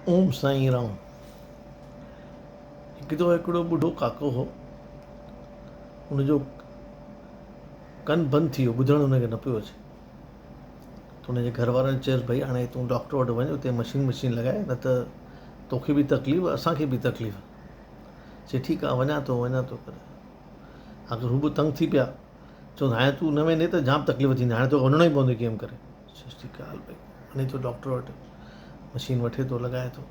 ओम साईं राम। हिकिड़ो ॿुढो काको हो, उनजो कन बंदि थी वियो, ॿुधणु हुनखे न पियो अचे। त हुनजे घर वारनि चयसि भई हाणे तूं डॉक्टर वटि वञ, उते मशीन लॻाए, न त तोखे बि तकलीफ़, असांखे बि तकलीफ़। चए ठीकु आहे, वञा थो करे। अगरि हू बि तंग थी पिया, चवंदा हाणे तूं न वेंदे त जाम तकलीफ़ थींदी, हाणे तोखे वञिणो ई पवंदो कीअं करे। चयसि ठीकु आहे हल भई, वञे थो डॉक्टर वटि, मशीन वठे थो, लॻाए थो,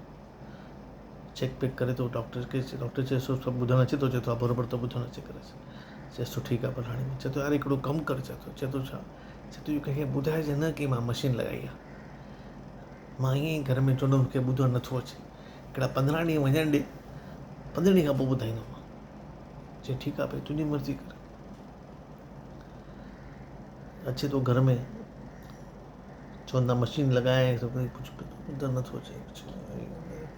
चेक पेक करे थो। डॉक्टर चए सभु ॿुधणु अचे थो, चए थो हा बराबरि त ॿुधणु अचे करे। चएसि थो ठीकु आहे, पर हाणे चए थो यार हिकिड़ो कमु कर। चए थो छा? चए थो कंहिंखे ॿुधाइजे न की मां मशीन लॻाई आहे। मां ईअं ई घर में चवंदुमि मूंखे ॿुधणु नथो अचे, हिकिड़ा 15 ॾींहं वञणु ॾे, 15 ॾींहं खां पोइ ॿुधाईंदुमि मां। चए ठीकु आहे भई, तुंहिंजी मर्ज़ी कर। अचे थो घर में, चवंदा मशीन लॻाए, कुझु ॿुधणु नथो अचे,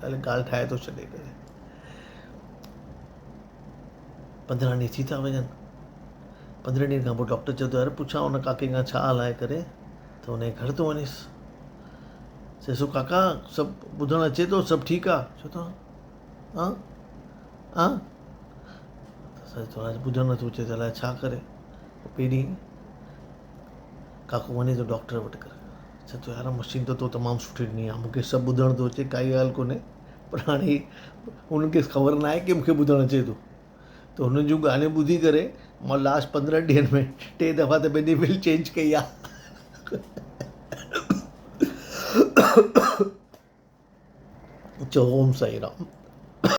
पहले ॻाल्हि ठाहे थो छॾे करे। 15 ॾींहं थी था वञनि। 15 ॾींहं खां पोइ डॉक्टर चए थो यार पुछां हुन काके खां छा हाल आहे करे, त हुनजे घर थो वञेसि। चएसि काका सभु ॿुधणु अचे थो, सभु ठीकु आहे? चए थो हा हा। थोरा ॿुधणु नथो अचे त अलाए छा करे। पहिरीं काको वञे थो डॉक्टर वटि करे, चए थो यार मशीन त तो तमामु सुठी ॾिनी आहे, मूंखे सभु ॿुधणु थो अचे, काई ॻाल्हि कोन्हे, पर हाणे हुनखे ख़बर न आहे की मूंखे ॿुधणु अचे थो। त हुननि जूं ॻाल्हियूं ॿुधी करे मां लास्ट 15 ॾींहंनि में 3 दफ़ा त पंहिंजी विल चेंज कई आहे। चओ ओम साईं राम।